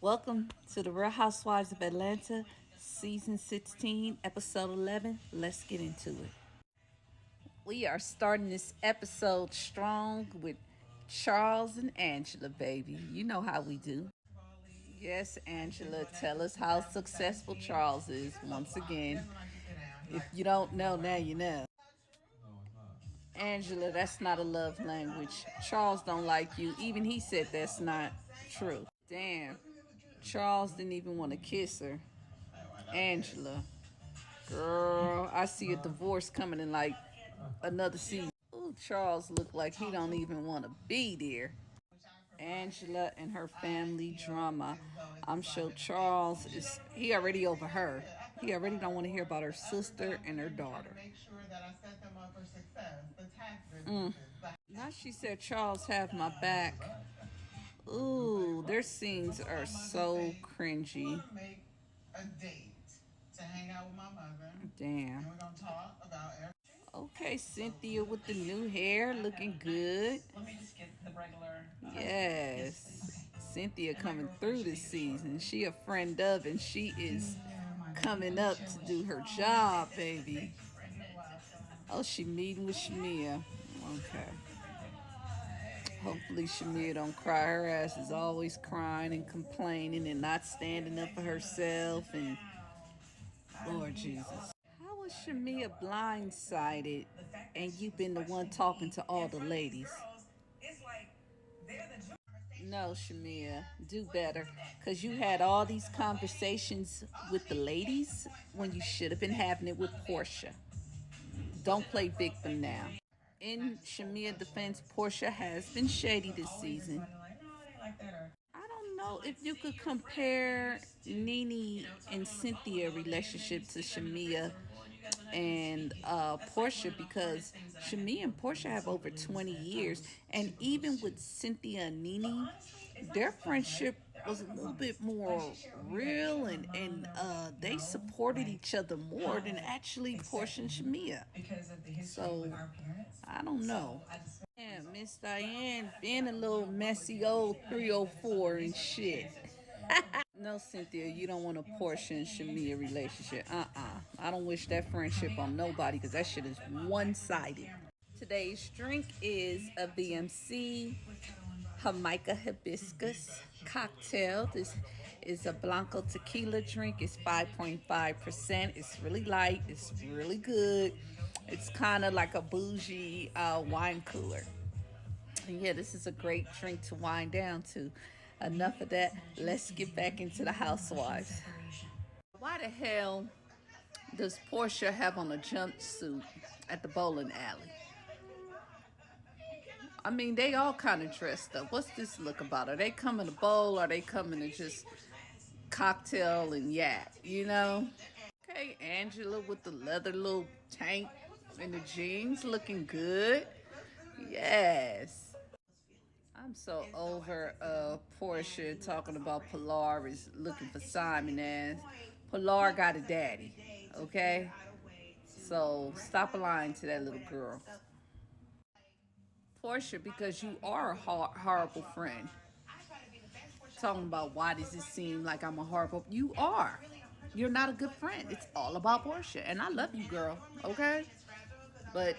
Welcome to the Real Housewives of Atlanta, Season 16, Episode 11. Let's get into it. We are starting this episode strong with Charles and Angela, baby. You know how we do. Yes, Angela, tell us how successful Charles is once again. If you don't know, now you know. Angela, that's not a love language. Charles don't like you. Even he said that's not true. Damn. Charles didn't even want to kiss her. Angela. Girl, I see a divorce coming in like another season. Ooh, Charles looked like he don't even want to be there. Angela and her family drama. I'm sure Charles he already over her. He already don't want to hear about her sister and her daughter. Now she said, Charles have my back. Ooh, their scenes are so cringy. Damn. Okay, Cynthia with the new hair looking good. Yes. Cynthia coming through this season. She a friend of, and she is coming up to do her job, baby. Oh, she meeting with Shamia. Okay. Hopefully Shamia don't cry. Her ass is always crying and complaining and not standing up for herself. And Lord Jesus. How was Shamia blindsided and you been the one talking to all the ladies? No, Shamia, do better. Because you had all these conversations with the ladies when you should have been having it with Portia. Don't play victim now. In Shamia defense, Portia has been shady this season. I don't know if you could compare Nene and Cynthia relationship to Shamia and Portia, because Shamia and Portia have over 20 years, and even with Cynthia and Nene, their friendship was a little bit more real, and they supported each other more than actually Portia and Shamia. So I don't know. Yeah, Miss Diane being a little messy old 304 and shit. No, Cynthia, you don't want a Portia and Shamia relationship. I don't wish that friendship on nobody because that shit is one sided. Today's drink is a VMC Jamaica Hibiscus cocktail. This is a Blanco tequila drink. It's 5.5%. It's really light. It's really good. It's kind of like a bougie wine cooler. And yeah, this is a great drink to wind down to. Enough of that. Let's get back into the housewives. Why the hell does Portia have on a jumpsuit at the bowling alley? I mean, they all kind of dressed up. What's this look about? Are they coming to bowl? Or are they coming to just cocktail and yak? You know? Okay, Angela with the leather little tank and the jeans looking good. Yes. I'm so over Portia talking about Pilar is looking for Simon as Pilar got a daddy, okay? So stop lying to that little girl. Portia, because you are a horrible friend. Talking about why does it seem like I'm a horrible, you are. You're not a good friend. It's all about Portia. And I love you, girl, okay? But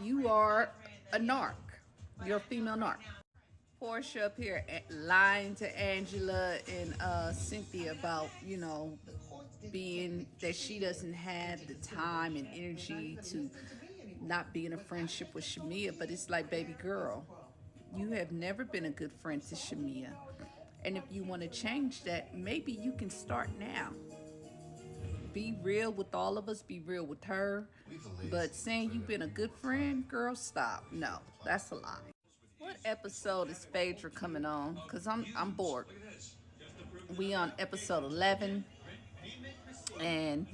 you are a narc. You're a female narc. Portia up here lying to Angela and Cynthia about, being that she doesn't have the time and energy to not be in a friendship with Shamia. But it's like, baby girl, you have never been a good friend to Shamia. And if you want to change that, maybe you can start now. Be real with all of us, be real with her. But saying you've been a good friend, girl, stop. No, that's a lie. What episode is Phaedra coming on? Because I'm bored. We on episode 11, and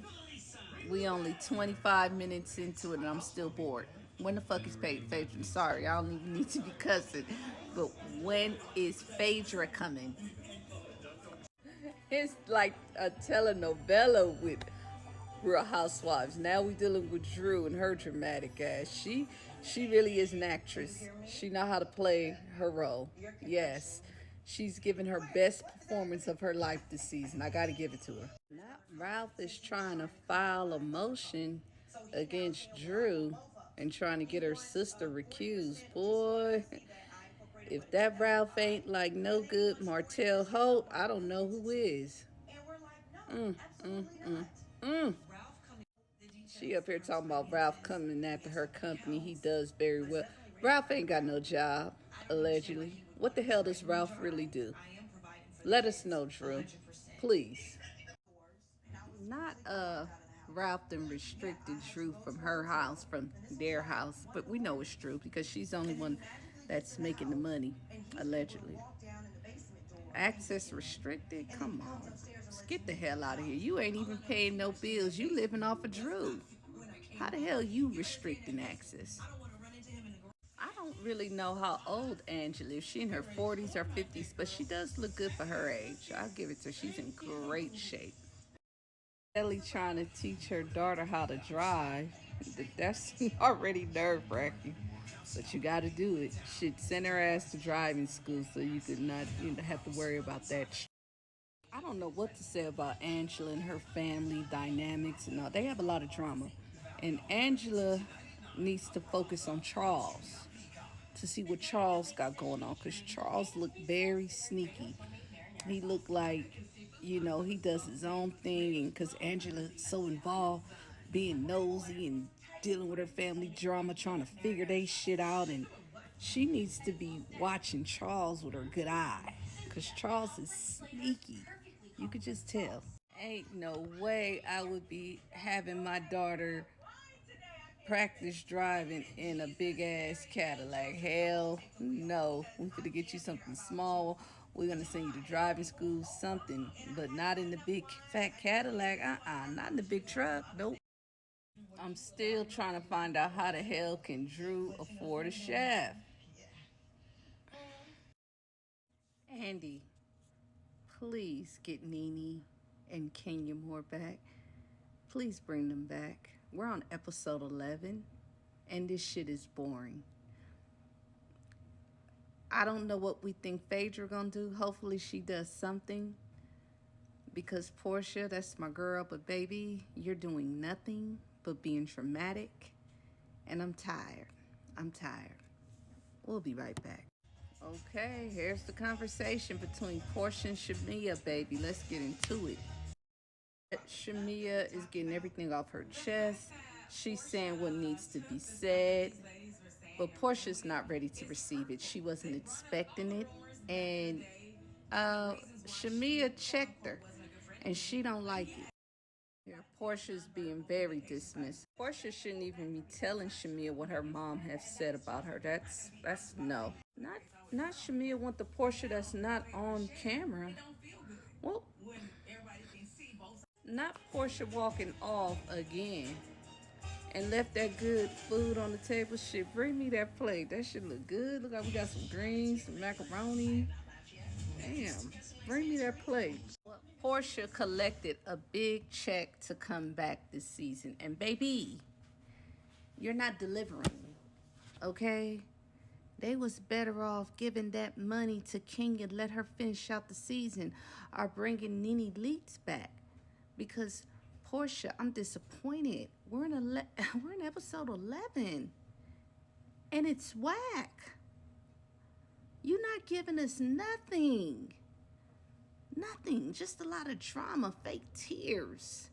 we only 25 minutes into it, and I'm still bored. When the fuck is Phaedra? Sorry, I don't even need to be cussing. But when is Phaedra coming? It's like a telenovela with Real Housewives. Now we dealing with Drew and her dramatic ass. She really is an actress. She know how to play her role. Yes. She's given her best performance of her life this season. I got to give it to her. Now, Ralph is trying to file a motion against Drew and trying to get her sister recused. Boy, if that Ralph ain't like no good Martell Holt, I don't know who is. Mm, mm, mm, mm. She up here talking about Ralph coming after her company. He does very well. Ralph ain't got no job, allegedly. What the hell does Ralph really do? Let us know, Drew. Please. Not Ralph done restricted Drew from her house, from their house, but we know it's true because she's the only one that's making the money, allegedly. Access restricted? Come on. Just get the hell out of here. You ain't even paying no bills. You living off of Drew. How the hell you restricting access? I don't really know how old Angela is. She in her 40s or 50s, but she does look good for her age. I'll give it to her. She's in great shape. Ellie trying to teach her daughter how to drive. That's already nerve wracking. But you got to do it. Should send her ass to driving school so you could not have to worry about that. I don't know what to say about Angela and her family dynamics and all. They have a lot of drama. And Angela needs to focus on Charles to see what Charles got going on because Charles looked very sneaky. He looked like, he does his own thing, and because Angela's so involved, being nosy and dealing with her family drama, trying to figure they shit out, and she needs to be watching Charles with her good eye because Charles is sneaky. You could just tell. Ain't no way I would be having my daughter practice driving in a big ass Cadillac. Hell no. We're gonna get you something small. We're gonna send you to driving school, something, but not in the big fat Cadillac. Not in the big truck. Nope. I'm still trying to find out how the hell can Drew afford a chef. Andy, please get Nene and Kenya Moore back. Please bring them back. We're on episode 11, and this shit is boring. I don't know what we think Phaedra gonna do. Hopefully she does something. Because Portia, that's my girl, but baby, you're doing nothing but being dramatic. And I'm tired. I'm tired. We'll be right back. Okay, here's the conversation between Portia and Shamia, baby. Let's get into it. Shamia is getting everything off her chest. She's saying what needs to be said. But Portia's not ready to receive it. She wasn't expecting it. And Shamia checked her. And she don't like it. Yeah, Portia's being very dismissed. Portia shouldn't even be telling Shamia what her mom has said about her. That's no. Not Shamia want the Portia that's not on camera. Well, not Portia walking off again and left that good food on the table. Shit, bring me that plate. That shit look good. Look like we got some greens, some macaroni. Damn, bring me that plate. Well, Portia collected a big check to come back this season. And baby, you're not delivering, okay? They was better off giving that money to King and let her finish out the season or bringing Nene Leakes back. Because Portia, I'm disappointed. We're in episode 11, and it's whack. You're not giving us nothing. Nothing. Just a lot of drama, fake tears.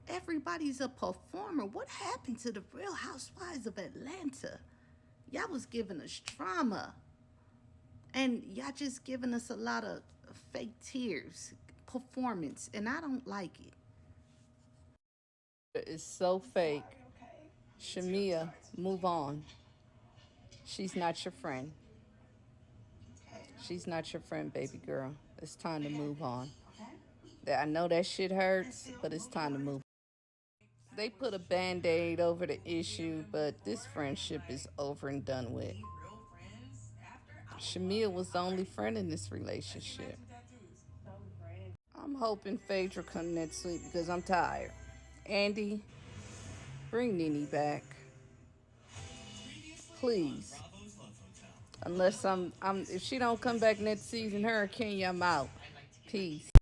Everybody's a performer. What happened to the Real Housewives of Atlanta? Y'all was giving us drama. And y'all just giving us a lot of fake tears, performance, and I don't like it. It's so fake. Shamia, move on. She's not your friend. She's not your friend, baby girl. It's time to move on. I know that shit hurts, but it's time to move on. They put a band-aid over the issue, but this friendship is over and done with. Shamia was the only friend in this relationship. I'm hoping Phaedra come next week because I'm tired. Andy, bring Nene back. Please. Unless if she don't come back next season, her or Kenya, I'm out. Peace.